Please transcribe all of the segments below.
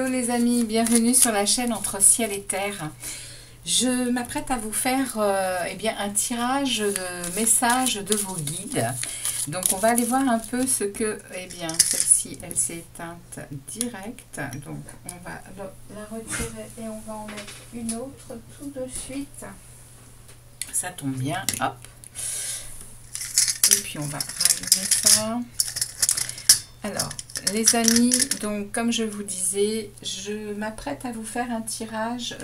Hello les amis, bienvenue sur la chaîne Entre Ciel et Terre. Je m'apprête à vous faire un tirage de messages de vos guides. Donc on va aller voir un peu ce que, celle-ci elle s'est éteinte direct. Donc on va la retirer et on va en mettre une autre tout de suite. Ça tombe bien, hop. Et puis on va rallumer ça. Alors, les amis, donc comme je vous disais, je m'apprête à vous faire un tirage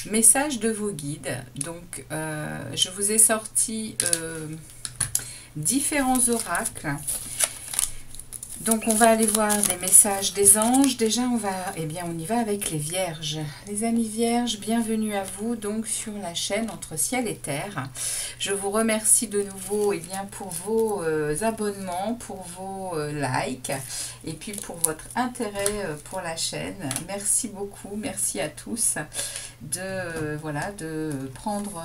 message de vos guides. Donc, je vous ai sorti différents oracles. Donc, on va aller voir des messages des anges. Déjà, on y va avec les vierges. Les amis vierges, bienvenue à vous donc sur la chaîne Entre Ciel et Terre. Je vous remercie de nouveau pour vos abonnements, pour vos likes et puis pour votre intérêt pour la chaîne. Merci beaucoup, merci à tous de prendre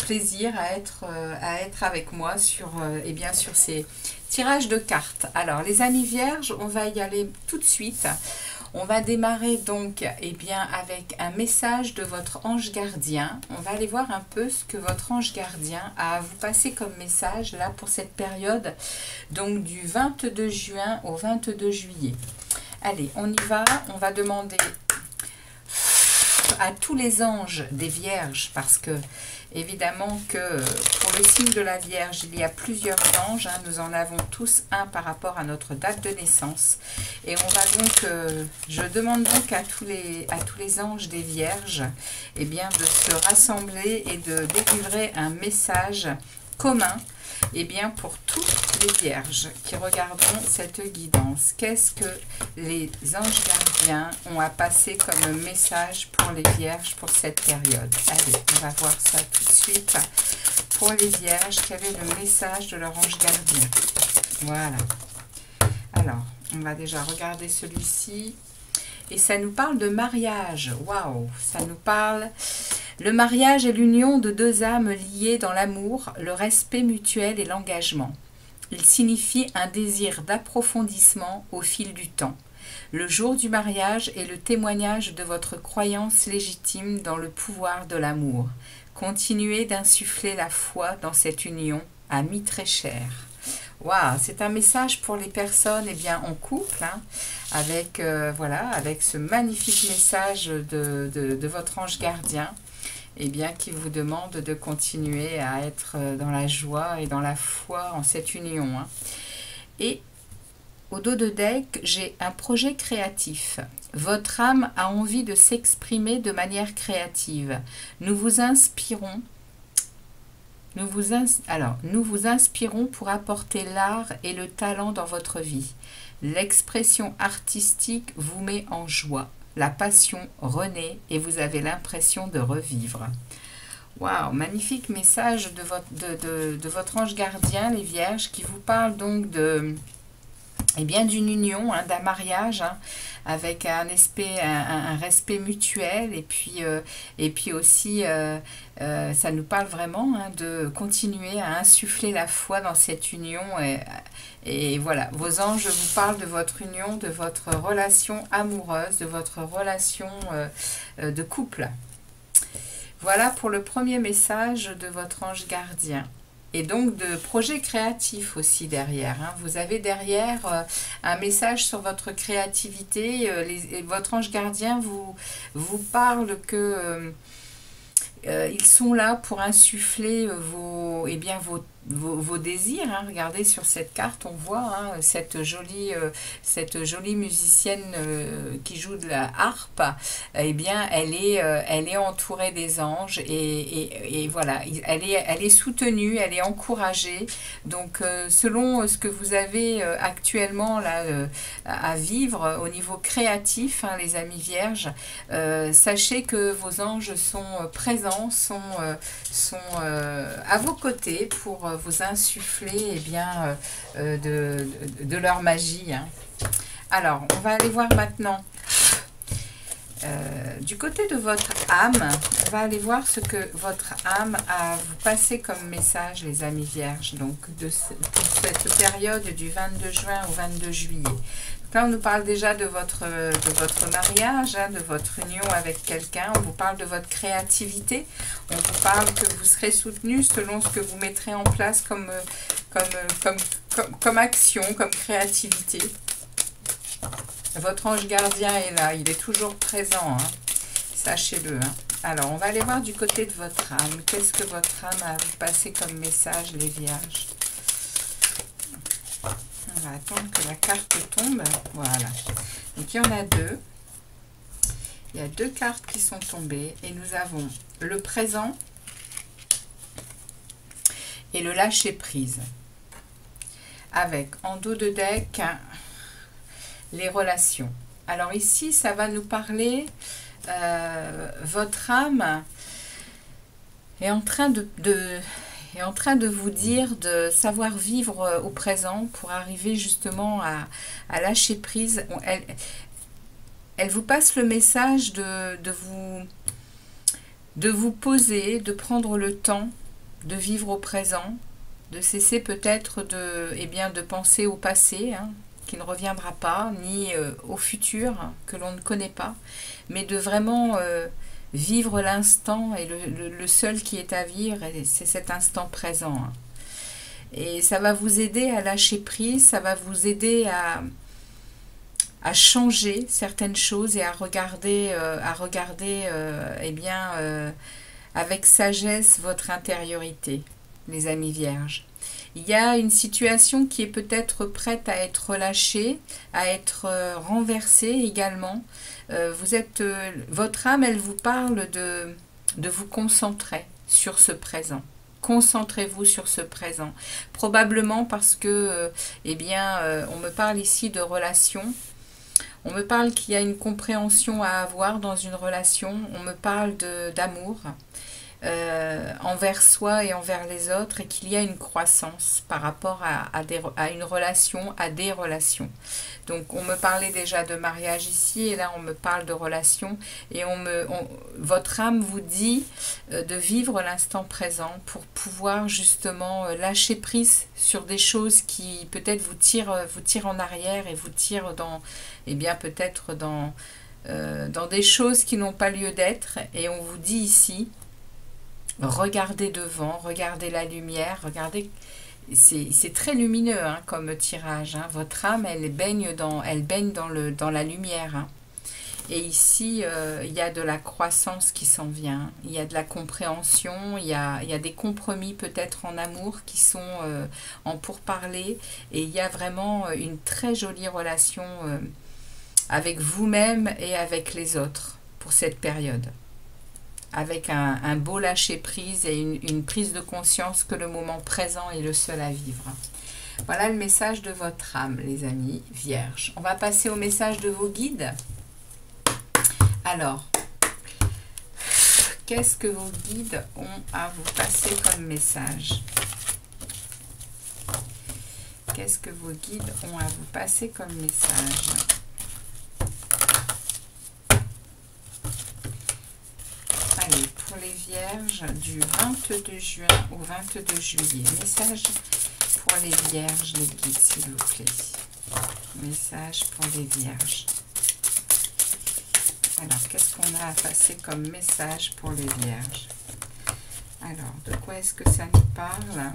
plaisir à être avec moi sur ces tirage de cartes. Alors les amis vierges, on va y aller tout de suite. On va démarrer donc avec un message de votre ange gardien. On va aller voir un peu ce que votre ange gardien a à vous passer comme message là pour cette période, donc du 22 juin au 22 juillet. Allez, on y va. On va demander à tous les anges des vierges, parce que évidemment que pour le signe de la Vierge, il y a plusieurs anges. Nous en avons tous un par rapport à notre date de naissance. Et on va donc, je demande donc à tous les anges des Vierges, de se rassembler et de délivrer un message commun, pour toutes les vierges qui regarderont cette guidance. Qu'est-ce que les anges gardiens ont à passer comme message pour les vierges pour cette période? Allez, on va voir ça tout de suite. Pour les vierges, quel est le message de leur ange gardien? Voilà. Alors, on va déjà regarder celui-ci. Et ça nous parle de mariage. Waouh! Ça nous parle... Le mariage est l'union de deux âmes liées dans l'amour, le respect mutuel et l'engagement. Il signifie un désir d'approfondissement au fil du temps. Le jour du mariage est le témoignage de votre croyance légitime dans le pouvoir de l'amour. Continuez d'insuffler la foi dans cette union, amis très chers. Waouh, c'est un message pour les personnes en couple, avec ce magnifique message de votre ange gardien. Qui vous demande de continuer à être dans la joie et dans la foi en cette union. Et au dos de deck, j'ai un projet créatif. Votre âme a envie de s'exprimer de manière créative. Nous vous inspirons pour apporter l'art et le talent dans votre vie. L'expression artistique vous met en joie. La passion renaît et vous avez l'impression de revivre. Waouh, magnifique message de votre ange gardien, les vierges, qui vous parle donc d'une union, d'un mariage, avec un respect mutuel, et puis aussi ça nous parle vraiment de continuer à insuffler la foi dans cette union. Et voilà, vos anges vous parlent de votre union, de votre relation amoureuse, de votre relation de couple. Voilà pour le premier message de votre ange gardien. Et donc de projets créatifs aussi derrière. Vous avez derrière un message sur votre créativité. Votre ange gardien vous parle que ils sont là pour insuffler vos désirs. Regardez sur cette carte, on voit cette jolie musicienne qui joue de la harpe. Elle est entourée des anges et voilà, elle est soutenue, elle est encouragée. Donc selon ce que vous avez actuellement là à vivre au niveau créatif, les amis vierges, sachez que vos anges sont présents, sont à vos côtés pour vous insuffler de leur magie. Alors, on va aller voir maintenant du côté de votre âme, on va aller voir ce que votre âme a à vous passer comme message, les amis vierges, donc pour cette période du 22 juin au 22 juillet. Là, on nous parle déjà de votre mariage, hein, de votre union avec quelqu'un. On vous parle de votre créativité. On vous parle que vous serez soutenu selon ce que vous mettrez en place comme action, comme créativité. Votre ange gardien est là. Il est toujours présent. Hein. Sachez-le. Hein. Alors, on va aller voir du côté de votre âme. Qu'est-ce que votre âme a à vous passer comme message, les vierges? On va attendre que la carte tombe. Voilà. Donc, il y en a deux. Il y a deux cartes qui sont tombées. Et nous avons le présent et le lâcher-prise. Avec, en dos de deck, les relations. Alors ici, ça va nous parler... votre âme est en train de vous dire de savoir vivre au présent pour arriver justement à lâcher prise. Elle vous passe le message de vous poser, de prendre le temps de vivre au présent, de cesser peut-être de penser au passé, hein, qui ne reviendra pas, ni au futur, que l'on ne connaît pas, mais de vraiment vivre l'instant, et le seul qui est à vivre, c'est cet instant présent. Hein. Et ça va vous aider à lâcher prise, ça va vous aider à changer certaines choses et à regarder avec sagesse votre intériorité, les amis vierges. Il y a une situation qui est peut-être prête à être relâchée, à être renversée également. Votre âme, elle vous parle de vous concentrer sur ce présent. Concentrez-vous sur ce présent. Probablement parce que, on me parle ici de relation. On me parle qu'il y a une compréhension à avoir dans une relation. On me parle d'amour. Envers soi et envers les autres, et qu'il y a une croissance par rapport à une relation, à des relations. Donc on me parlait déjà de mariage ici, et là on me parle de relation, et votre âme vous dit de vivre l'instant présent pour pouvoir justement lâcher prise sur des choses qui peut-être vous tirent en arrière et vous tirent peut-être dans des choses qui n'ont pas lieu d'être. Et on vous dit ici, regardez devant, regardez la lumière, regardez, c'est très lumineux hein, comme tirage. Hein. Votre âme, elle baigne dans la lumière. Hein. Et ici, il y a de la croissance qui s'en vient. Il y a de la compréhension, il y a des compromis peut-être en amour qui sont en pourparlers. Et il y a vraiment une très jolie relation avec vous-même et avec les autres pour cette période. Avec un beau lâcher-prise et une prise de conscience que le moment présent est le seul à vivre. Voilà le message de votre âme, les amis vierges. On va passer au message de vos guides. Alors, qu'est-ce que vos guides ont à vous passer comme message? Qu'est-ce que vos guides ont à vous passer comme message? Allez, pour les vierges du 22 juin au 22 juillet. Message pour les vierges, les guides, s'il vous plaît. Message pour les vierges. Alors, qu'est-ce qu'on a à passer comme message pour les vierges? Alors, de quoi est-ce que ça nous parle?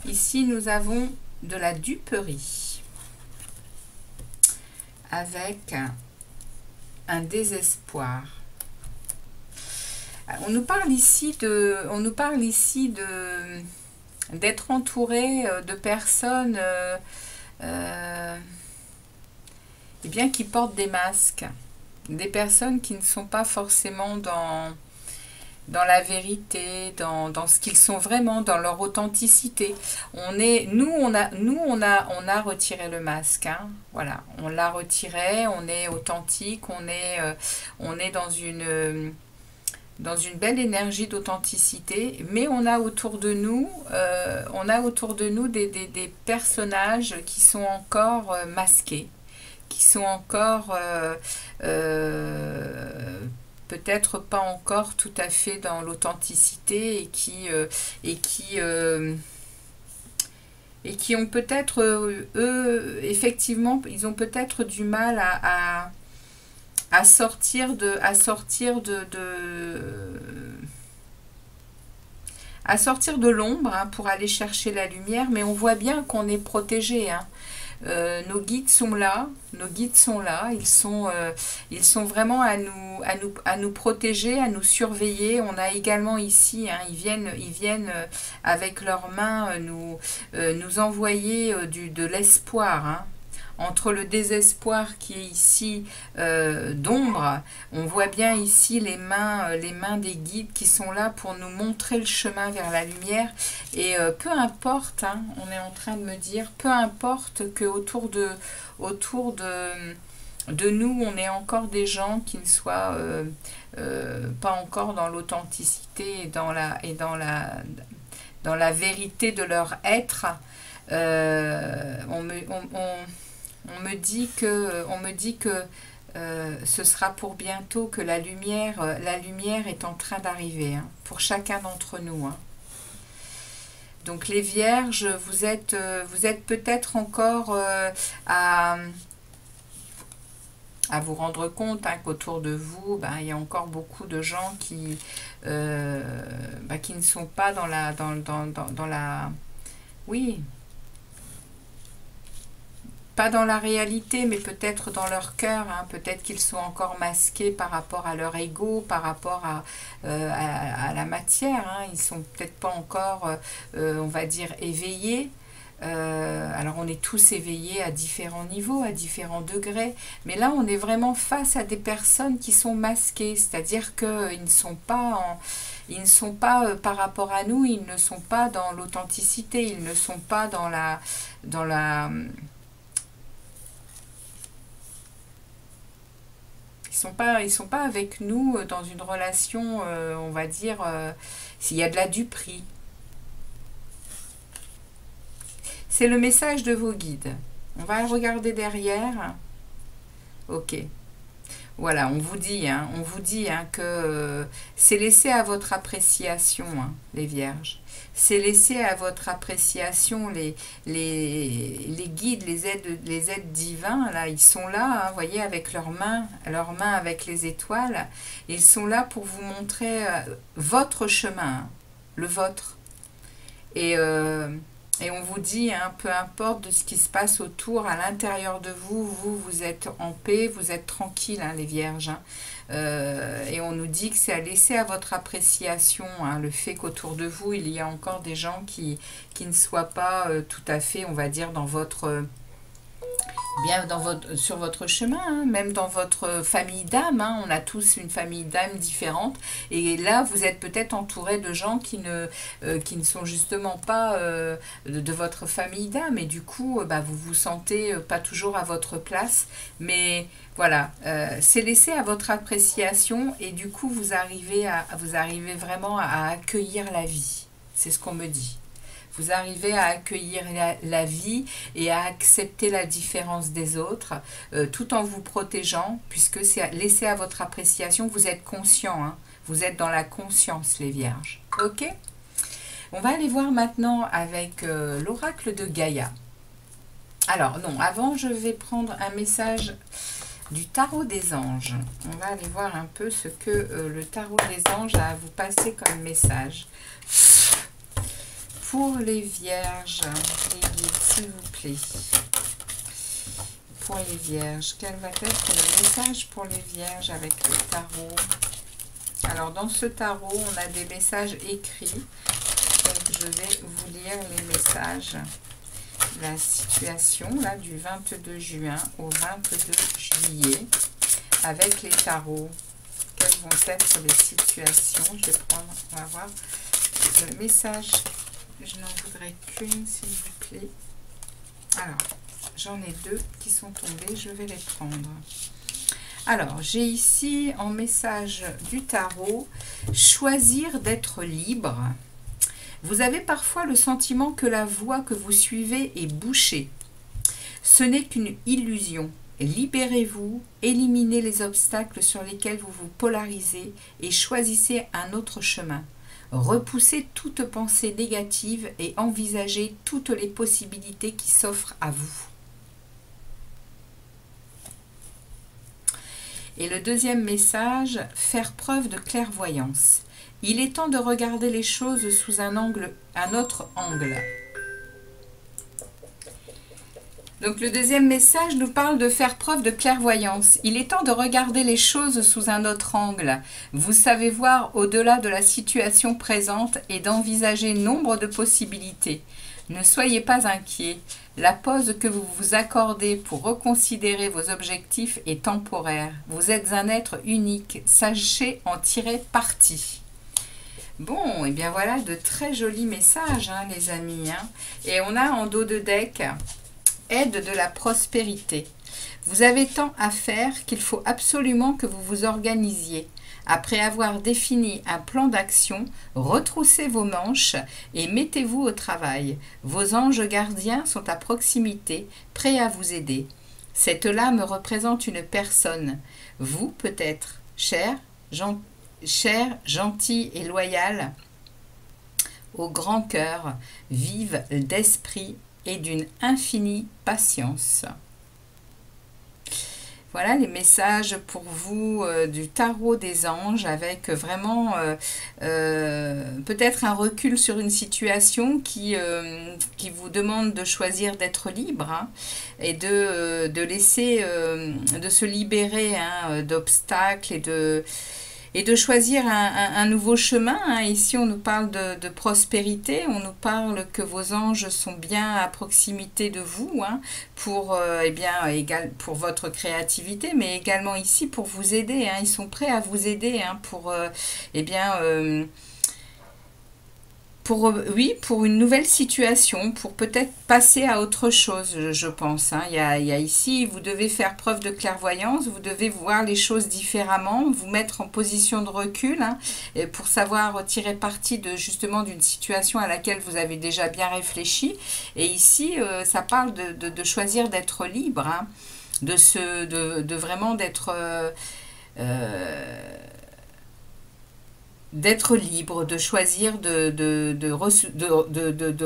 Ici, nous avons de la duperie. Avec un désespoir. On nous parle ici d'être entouré de personnes qui portent des masques, des personnes qui ne sont pas forcément dans la vérité, dans ce qu'ils sont vraiment, dans leur authenticité. Nous on a retiré le masque, hein, voilà, on l'a retiré, on est authentique, on est dans une belle énergie d'authenticité, mais on a autour de nous des personnages qui sont encore masqués, qui sont encore peut-être pas encore tout à fait dans l'authenticité et qui ont peut-être, effectivement, ils ont peut-être du mal à sortir de l'ombre, hein, pour aller chercher la lumière, mais on voit bien qu'on est protégé, hein. Nos guides sont là, ils sont vraiment à nous protéger, à nous surveiller. On a également ici, hein, ils viennent avec leurs mains nous envoyer de l'espoir, hein. Entre le désespoir qui est ici d'ombre, on voit bien ici les mains des guides qui sont là pour nous montrer le chemin vers la lumière. Et peu importe, hein, on est en train de me dire, peu importe que autour de nous, on ait encore des gens qui ne soient pas encore dans l'authenticité et dans la vérité de leur être. On me dit que ce sera pour bientôt, que la lumière est en train d'arriver, hein, pour chacun d'entre nous, hein. Donc les vierges, vous êtes peut-être encore à vous rendre compte, hein, qu'autour de vous, ben, il y a encore beaucoup de gens qui ne sont pas dans la oui, pas dans la réalité, mais peut-être dans leur cœur, hein. Peut-être qu'ils sont encore masqués par rapport à leur ego, par rapport à la matière, hein. Ils sont peut-être pas encore, on va dire, éveillés. Alors on est tous éveillés à différents niveaux, à différents degrés, mais là on est vraiment face à des personnes qui sont masquées, c'est-à-dire qu'ils ne sont pas par rapport à nous, ils ne sont pas dans l'authenticité, ils ne sont pas ils sont pas avec nous dans une relation, on va dire, s'il y a de la duperie. C'est le message de vos guides. On va regarder derrière. Ok. Voilà, on vous dit, hein, que c'est laissé à votre appréciation, hein, les vierges. C'est laissé à votre appréciation, les guides, les aides divins, là, ils sont là, hein, vous voyez, avec leurs mains avec les étoiles. Ils sont là pour vous montrer votre chemin, hein, le vôtre. Et on vous dit, hein, peu importe de ce qui se passe autour, à l'intérieur de vous, vous êtes en paix, vous êtes tranquille, hein, les vierges, hein. Et on nous dit que c'est à laisser à votre appréciation, hein, le fait qu'autour de vous, il y a encore des gens qui ne soient pas tout à fait, on va dire, sur votre chemin, hein, même dans votre famille d'âme, hein. On a tous une famille d'âme différente, et là vous êtes peut-être entouré de gens qui ne sont justement pas de votre famille d'âme, et du coup vous vous sentez pas toujours à votre place, mais voilà, c'est laissé à votre appréciation, et du coup vous arrivez vraiment à accueillir la vie, c'est ce qu'on me dit. Vous arrivez à accueillir la vie et à accepter la différence des autres, tout en vous protégeant, puisque c'est laissé à votre appréciation. Vous êtes conscient, hein, vous êtes dans la conscience, les vierges. Ok? On va aller voir maintenant avec l'oracle de Gaïa. Alors, non, avant, je vais prendre un message du tarot des anges. On va aller voir un peu ce que le tarot des anges a à vous passer comme message. Pour les vierges, les guides, s'il vous plaît. Pour les vierges, quel va être le message pour les vierges avec le tarot? Alors, dans ce tarot, on a des messages écrits. Donc, je vais vous lire les messages. La situation, là, du 22 juin au 22 juillet, avec les tarots. Quelles vont être les situations? Je vais prendre, on va voir le message. Je n'en voudrais qu'une, s'il vous plaît. Alors, j'en ai deux qui sont tombés, je vais les prendre. Alors, j'ai ici en message du tarot, choisir d'être libre. Vous avez parfois le sentiment que la voie que vous suivez est bouchée. Ce n'est qu'une illusion. Libérez-vous, éliminez les obstacles sur lesquels vous vous polarisez et choisissez un autre chemin. Repoussez toute pensée négative et envisagez toutes les possibilités qui s'offrent à vous. Et le deuxième message, faire preuve de clairvoyance. Il est temps de regarder les choses sous un autre angle. Donc le deuxième message nous parle de faire preuve de clairvoyance. Il est temps de regarder les choses sous un autre angle. Vous savez voir au-delà de la situation présente et d'envisager nombre de possibilités. Ne soyez pas inquiets. La pause que vous vous accordez pour reconsidérer vos objectifs est temporaire. Vous êtes un être unique. Sachez en tirer parti. Bon, et bien voilà de très jolis messages, hein, les amis. Hein. Et on a en dos de deck... aide de la prospérité. Vous avez tant à faire qu'il faut absolument que vous vous organisiez. Après avoir défini un plan d'action, retroussez vos manches et mettez-vous au travail. Vos anges gardiens sont à proximité, prêts à vous aider. Cette lame représente une personne. Vous, peut-être, cher, gentil et loyal, au grand cœur, vive d'esprit et d'une infinie patience. Voilà les messages pour vous du tarot des anges avec vraiment peut-être un recul sur une situation qui vous demande de choisir d'être libre, hein, et de laisser, de se libérer, hein, d'obstacles et de choisir un nouveau chemin. Hein. Ici, on nous parle de prospérité, on nous parle que vos anges sont bien à proximité de vous, hein, pour, pour votre créativité, mais également ici pour vous aider. Hein. Ils sont prêts à vous aider, hein, pour une nouvelle situation, pour peut-être passer à autre chose, je pense. Hein. Il y a ici, vous devez faire preuve de clairvoyance, vous devez voir les choses différemment, vous mettre en position de recul, hein, pour savoir tirer parti justement d'une situation à laquelle vous avez déjà bien réfléchi. Et ici, ça parle de choisir d'être libre, hein, vraiment d'être libre, de choisir de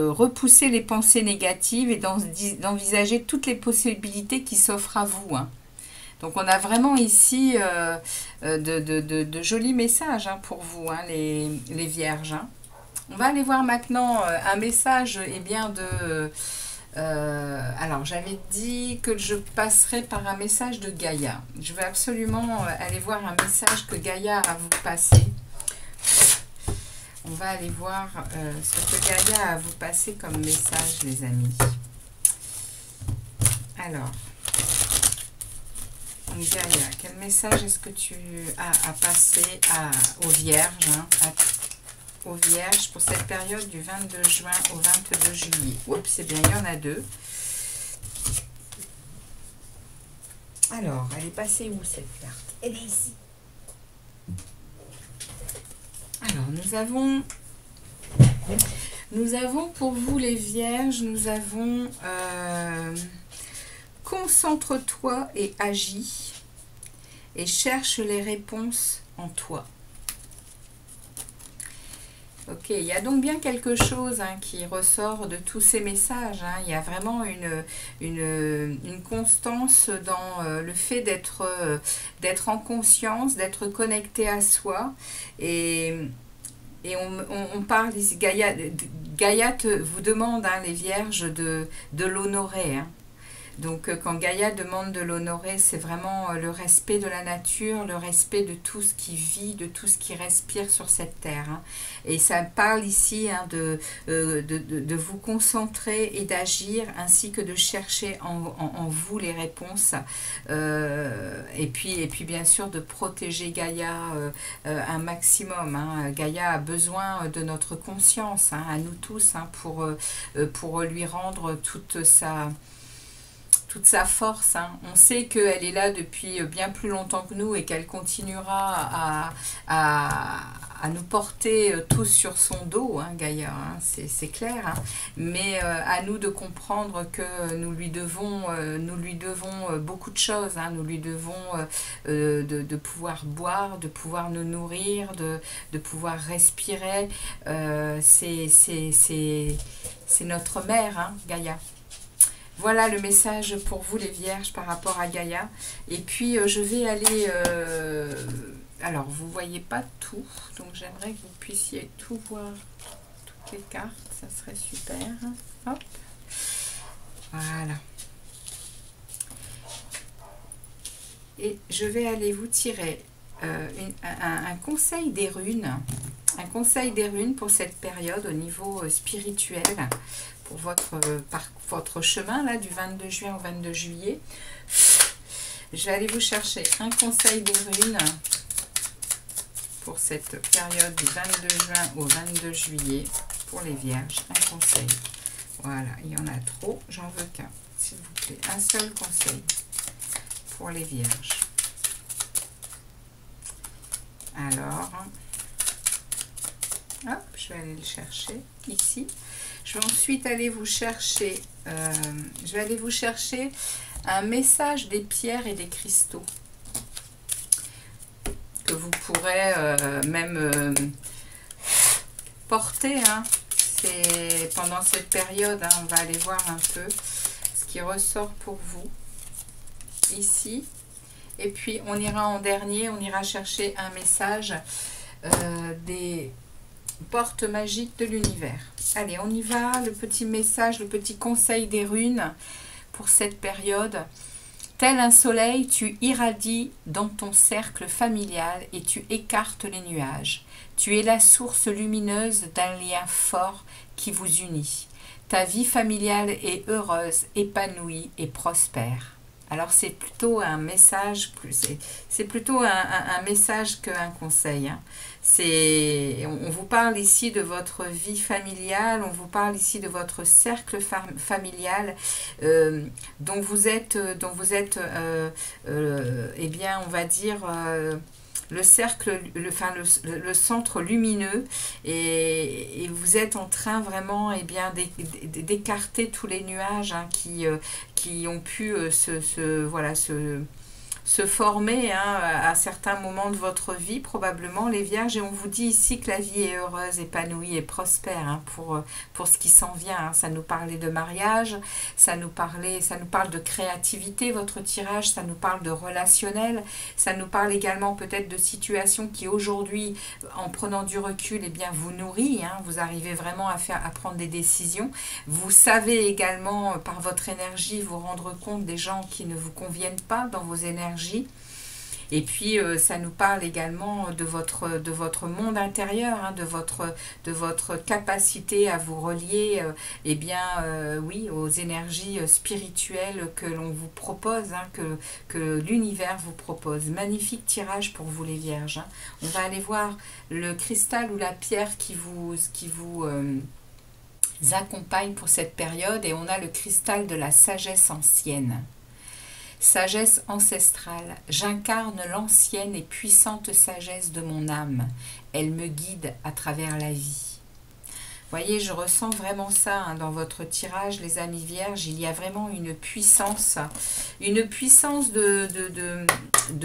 repousser les pensées négatives et d'envisager toutes les possibilités qui s'offrent à vous. Hein. Donc on a vraiment ici de jolis messages, hein, pour vous, hein, les vierges. Hein. On va aller voir maintenant un message, alors j'avais dit que je passerais par un message de Gaïa. Je vais absolument aller voir un message que Gaïa a à vous passer. On va aller voir ce que Gaïa a à vous passer comme message, les amis. Alors, Gaïa, quel message est-ce que tu as à passer aux Vierges, hein, aux Vierges pour cette période du 22 juin au 22 juillet? Oups, c'est bien, il y en a deux. Alors, elle est passée où cette carte? Elle est ici. Alors, nous avons pour vous les Vierges, nous avons concentre-toi et agis et cherche les réponses en toi. Ok, il y a donc bien quelque chose, hein, qui ressort de tous ces messages. Hein. Il y a vraiment une constance dans le fait d'être en conscience, d'être connecté à soi. Et on parle ici, Gaïa vous demande, hein, les Vierges, de l'honorer. Hein. Donc quand Gaïa demande de l'honorer, c'est vraiment le respect de la nature, le respect de tout ce qui vit, de tout ce qui respire sur cette terre. Hein. Et ça parle ici, hein, de vous concentrer et d'agir, ainsi que de chercher en vous les réponses. Et puis bien sûr de protéger Gaïa un maximum. Hein. Gaïa a besoin de notre conscience, hein, à nous tous, hein, pour lui rendre toute sa force. Hein. On sait qu'elle est là depuis bien plus longtemps que nous et qu'elle continuera à nous porter tous sur son dos, hein, Gaïa, hein, c'est clair, hein, mais à nous de comprendre que nous lui devons beaucoup de choses, hein, nous lui devons de pouvoir boire, de pouvoir nous nourrir, de pouvoir respirer, c'est notre mère, hein, Gaïa. Voilà le message pour vous les vierges par rapport à Gaïa. Et puis je vais aller... alors vous ne voyez pas tout, donc j'aimerais que vous puissiez tout voir, toutes les cartes, ça serait super. Hop. Voilà. Et je vais aller vous tirer un conseil des runes. Un conseil des runes pour cette période au niveau spirituel, pour votre chemin là du 22 juin au 22 juillet. Je vais aller vous chercher un conseil des runes pour cette période du 22 juin au 22 juillet pour les vierges. Un conseil. Voilà, il y en a trop, j'en veux qu'un, s'il vous plaît. Un seul conseil pour les vierges. Alors, hop, je vais aller le chercher ici. Je vais ensuite aller vous chercher, un message des pierres et des cristaux que vous pourrez même porter. Hein. C'est pendant cette période, hein, on va aller voir un peu ce qui ressort pour vous ici. Et puis on ira en dernier, on ira chercher un message des portes magiques de l'univers. Allez, on y va, le petit message, le petit conseil des runes pour cette période. Tel un soleil, tu irradies dans ton cercle familial et tu écartes les nuages. Tu es la source lumineuse d'un lien fort qui vous unit. Ta vie familiale est heureuse, épanouie et prospère. Alors c'est plutôt un message, c'est plutôt un message qu'un conseil. Hein. On vous parle ici de votre vie familiale, on vous parle ici de votre cercle familial dont vous êtes eh bien on va dire le cercle, le centre lumineux et vous êtes en train vraiment eh bien d'écarter tous les nuages hein, qui ont pu se former hein, à certains moments de votre vie, probablement les vierges, et on vous dit ici que la vie est heureuse, épanouie et prospère hein, pour ce qui s'en vient. Hein. Ça nous parlait de mariage, ça nous parle de créativité, votre tirage, ça nous parle de relationnel, ça nous parle également peut-être de situations qui aujourd'hui, en prenant du recul, eh bien, vous nourrit, hein, vous arrivez vraiment à prendre des décisions. Vous savez également, par votre énergie, vous rendre compte des gens qui ne vous conviennent pas dans vos énergies. Et puis ça nous parle également de votre monde intérieur, hein, de votre capacité à vous relier eh bien, oui, aux énergies spirituelles que l'on vous propose, hein, que l'univers vous propose. Magnifique tirage pour vous les vierges. Hein. On va aller voir le cristal ou la pierre qui vous accompagne pour cette période et on a le cristal de la sagesse ancienne. Sagesse ancestrale, j'incarne l'ancienne et puissante sagesse de mon âme. Elle me guide à travers la vie. Vous voyez, je ressens vraiment ça hein, dans votre tirage, les amis vierges. Il y a vraiment une puissance de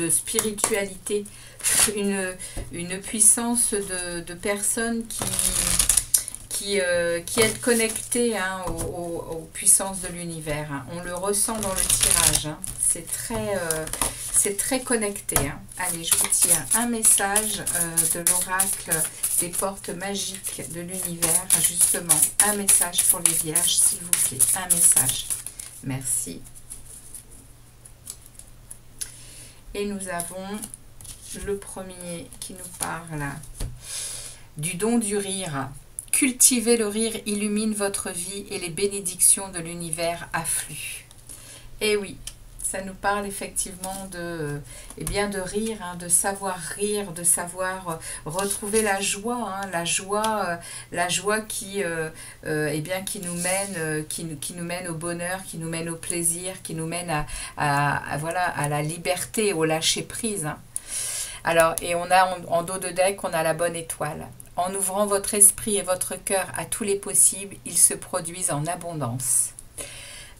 spiritualité, une puissance de personnes qui est connecté hein, aux puissances de l'univers. Hein. On le ressent dans le tirage. Hein. C'est très connecté. Hein. Allez, je vous tire un message de l'oracle des portes magiques de l'univers. Justement, un message pour les vierges, s'il vous plaît. Un message. Merci. Et nous avons le premier qui nous parle du don du rire. Cultiver le rire illumine votre vie et les bénédictions de l'univers affluent. Et oui, ça nous parle effectivement de rire, hein, de savoir rire, de savoir retrouver la joie, hein, la joie qui nous mène au bonheur, qui nous mène au plaisir, qui nous mène à la liberté, au lâcher prise. Hein. Alors, et on a en dos de deck, on a la bonne étoile. En ouvrant votre esprit et votre cœur à tous les possibles, ils se produisent en abondance.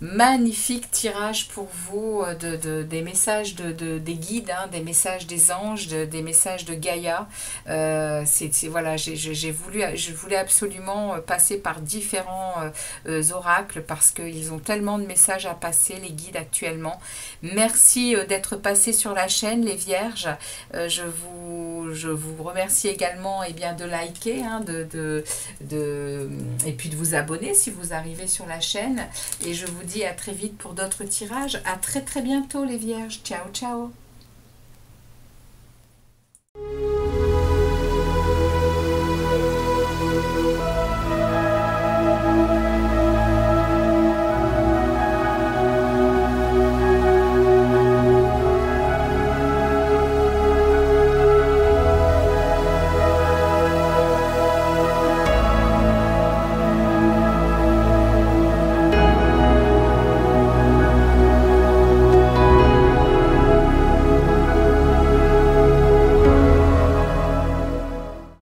Magnifique tirage pour vous, des messages des guides, hein, des messages des anges, des messages de Gaïa. Voilà, je voulais absolument passer par différents oracles parce qu'ils ont tellement de messages à passer, les guides actuellement. Merci d'être passés sur la chaîne, les vierges. Je vous remercie également de liker, hein, et puis de vous abonner si vous arrivez sur la chaîne. Et je vous dis à très vite pour d'autres tirages. À très très bientôt les vierges. Ciao ciao.